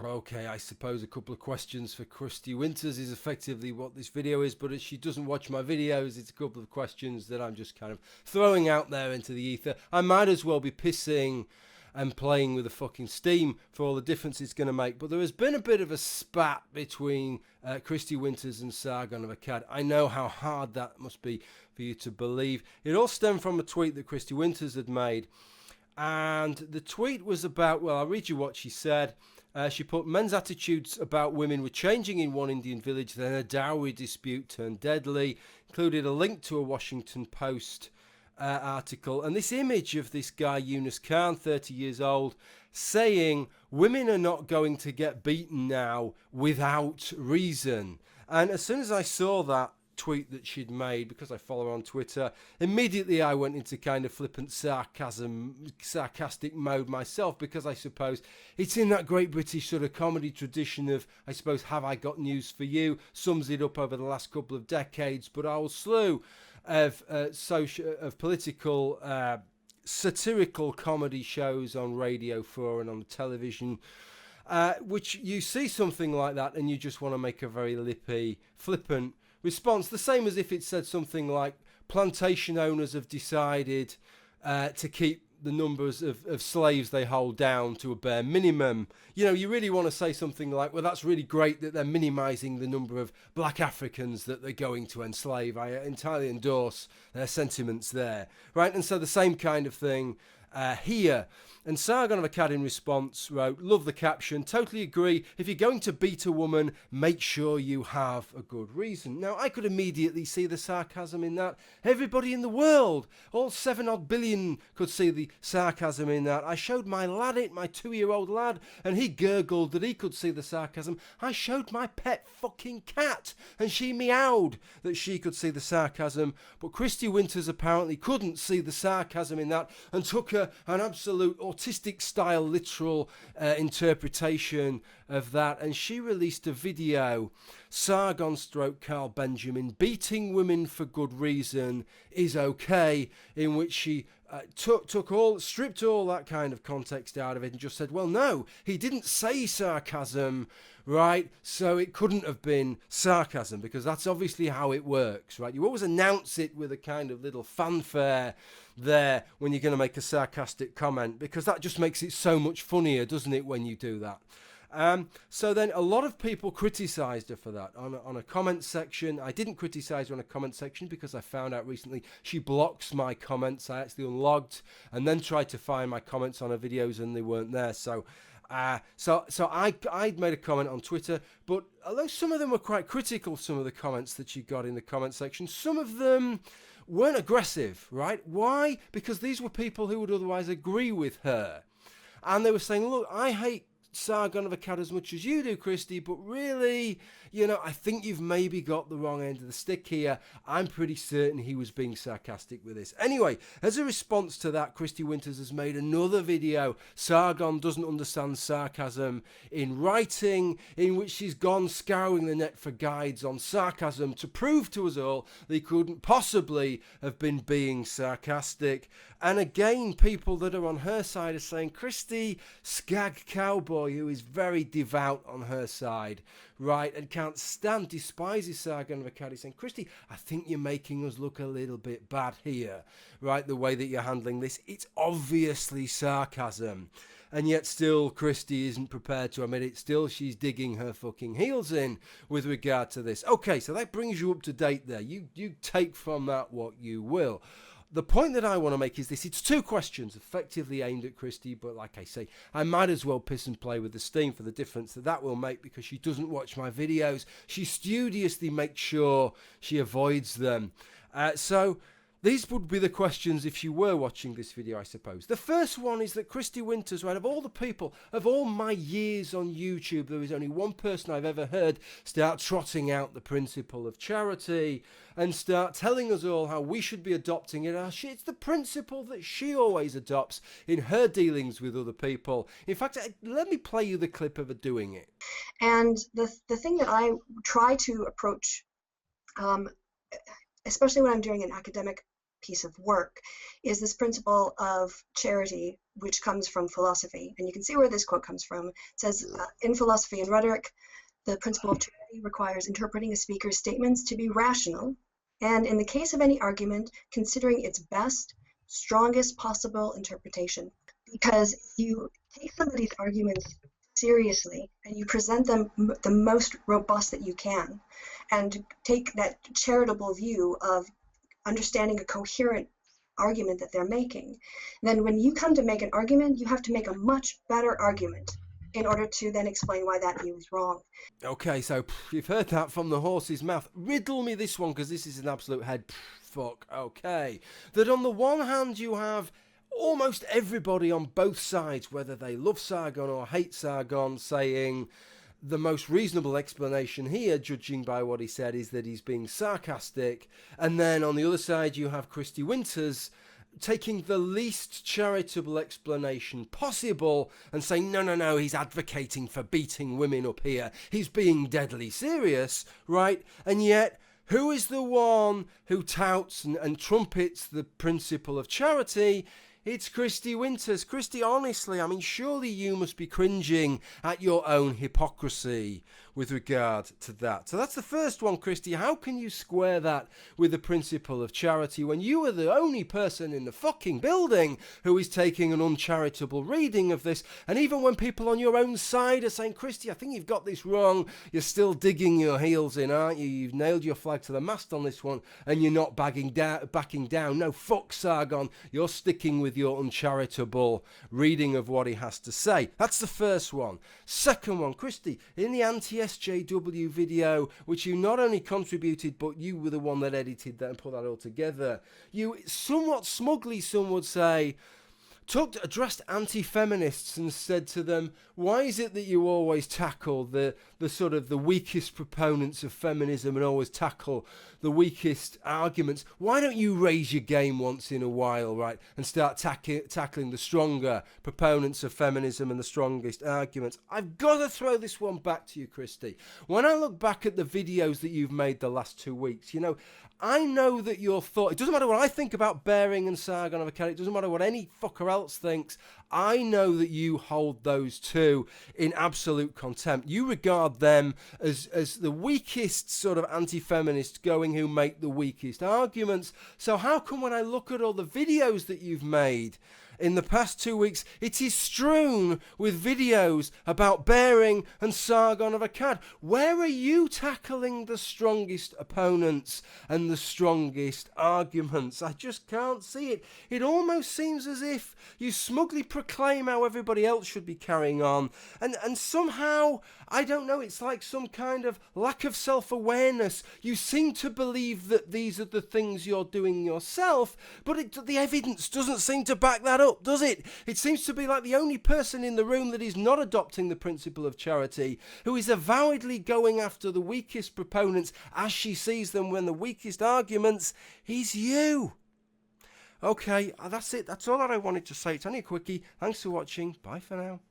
Okay, I suppose a couple of questions for Kristi Winters is effectively what this video is, but as she doesn't watch my videos, it's a couple of questions that I'm just kind of throwing out there into the ether. I might as well be pissing and playing with the fucking steam for all the difference it's going to make. But there has been a bit of a spat between Kristi Winters and Sargon of Akkad. I know how hard that must be for you to believe. It all stemmed from a tweet that Kristi Winters had made. And the tweet was about, well, I'll read you what she said. She put, men's attitudes about women were changing in one Indian village, then a dowry dispute turned deadly. Included a link to a Washington Post article. And this image of this guy, Yunus Khan, 30 years old, saying, women are not going to get beaten now without reason. And as soon as I saw that tweet that she'd made, because I follow her on Twitter, immediately I went into kind of flippant sarcastic mode myself, because I suppose it's in that great British sort of comedy tradition of, I suppose, have I got news for you, sums it up over the last couple of decades, but a whole slew of political satirical comedy shows on Radio 4 and on the television, which you see something like that and you just want to make a very lippy, flippant response, the same as if it said something like plantation owners have decided to keep the numbers of slaves they hold down to a bare minimum. You know, you really want to say something like, well, that's really great that they're minimizing the number of black Africans that they're going to enslave. I entirely endorse their sentiments there, right? And so the same kind of thing here. And Sargon of Akkad in response wrote, love the caption, totally agree, if you're going to beat a woman, make sure you have a good reason. Now, I could immediately see the sarcasm in that. Everybody in the world, all 7-odd billion, could see the sarcasm in that. I showed my lad it, my 2-year-old lad, and he gurgled that he could see the sarcasm. I showed my pet fucking cat, and she meowed that she could see the sarcasm. But Kristi Winters apparently couldn't see the sarcasm in that and took an absolute autistic style literal interpretation of that, and she released a video, Sargon / Carl Benjamin, beating women for good reason is okay, in which she stripped all that kind of context out of it and just said, well, no, he didn't say sarcasm, right? So it couldn't have been sarcasm, because that's obviously how it works, right? You always announce it with a kind of little fanfare there when you're going to make a sarcastic comment, because that just makes it so much funnier, doesn't it, when you do that? So then a lot of people criticised her for that on a comment section. I didn't criticise her on a comment section because I found out recently she blocks my comments. I actually unlogged and then tried to find my comments on her videos and they weren't there. So I made a comment on Twitter, but although some of them were quite critical, some of the comments that she got in the comment section, some of them weren't aggressive, right? Why? Because these were people who would otherwise agree with her. And they were saying, look, I hate Sargon of Akkad as much as you do, Kristi, but really, you know, I think you've maybe got the wrong end of the stick here. I'm pretty certain he was being sarcastic with this. Anyway, as a response to that, Kristi Winters has made another video, Sargon doesn't understand sarcasm in writing, in which she's gone scouring the net for guides on sarcasm to prove to us all they couldn't possibly have been being sarcastic. And again, people that are on her side are saying, Kristi, skag cowboy, who is very devout on her side, right, and can't stand, despises Sargon of Akkad, saying, Kristi, I think you're making us look a little bit bad here, right, the way that you're handling this. It's obviously sarcasm. And yet still Kristi isn't prepared to admit it. Still, she's digging her fucking heels in with regard to this. Okay, so that brings you up to date there. You take from that what you will. The point that I want to make is this. It's two questions effectively aimed at Kristi, but like I say, I might as well piss and play with the steam for the difference that will make, because she doesn't watch my videos. She studiously makes sure she avoids them. So these would be the questions if you were watching this video, I suppose. The first one is that Kristi Winters, right, of all the people, of all my years on YouTube, there is only one person I've ever heard start trotting out the principle of charity and start telling us all how we should be adopting it. It's the principle that she always adopts in her dealings with other people. In fact, let me play you the clip of her doing it. And the thing that I try to approach, especially when I'm doing an academic piece of work is this principle of charity, which comes from philosophy. And you can see where this quote comes from. It says, in philosophy and rhetoric, the principle of charity requires interpreting a speaker's statements to be rational, and in the case of any argument, considering its best, strongest possible interpretation. Because if you take somebody's arguments seriously and you present them the most robust that you can, and take that charitable view of understanding a coherent argument that they're making, then when you come to make an argument, you have to make a much better argument in order to then explain why that view is wrong. Okay, so you've heard that from the horse's mouth. Riddle me this one, because this is an absolute head fuck. Okay, that on the one hand you have almost everybody on both sides, whether they love Sargon or hate Sargon, saying the most reasonable explanation here, judging by what he said, is that he's being sarcastic. And then on the other side you have Kristi Winters taking the least charitable explanation possible and saying, no, he's advocating for beating women up here. He's being deadly serious, right? And yet, who is the one who touts and trumpets the principle of charity? It's Kristi Winters. Kristi, honestly, I mean, surely you must be cringing at your own hypocrisy with regard to that. So that's the first one, Kristi. How can you square that with the principle of charity when you are the only person in the fucking building who is taking an uncharitable reading of this? And even when people on your own side are saying, Kristi, I think you've got this wrong, you're still digging your heels in, aren't you? You've nailed your flag to the mast on this one and you're not backing down. No, fuck Sargon. You're sticking with your uncharitable reading of what he has to say. That's the first one. Second one, Kristi, in the anti-sjw video, which you not only contributed, but you were the one that edited that and put that all together, you somewhat smugly, some would say, addressed anti-feminists and said to them, why is it that you always tackle the sort of the weakest proponents of feminism and always tackle the weakest arguments? Why don't you raise your game once in a while, right, and start tackling the stronger proponents of feminism and the strongest arguments? I've got to throw this one back to you, Kristi. When I look back at the videos that you've made the last 2 weeks, I know that your thought, it doesn't matter what I think about Bering and Sargon of Akkad, it doesn't matter what any fucker else thinks, I know that you hold those two in absolute contempt. You regard them as the weakest sort of anti-feminists going who make the weakest arguments. So how come when I look at all the videos that you've made in the past 2 weeks, it is strewn with videos about Bering and Sargon of Akkad? Where are you tackling the strongest opponents and the strongest arguments? I just can't see it. It almost seems as if you smugly proclaim how everybody else should be carrying on, and somehow, I don't know, it's like some kind of lack of self-awareness. You seem to believe that these are the things you're doing yourself, but the evidence doesn't seem to back that up, does it? It seems to be like the only person in the room that is not adopting the principle of charity, who is avowedly going after the weakest proponents as she sees them when the weakest arguments, is you. Okay, that's it. That's all that I wanted to say. It's only a quickie. Thanks for watching. Bye for now.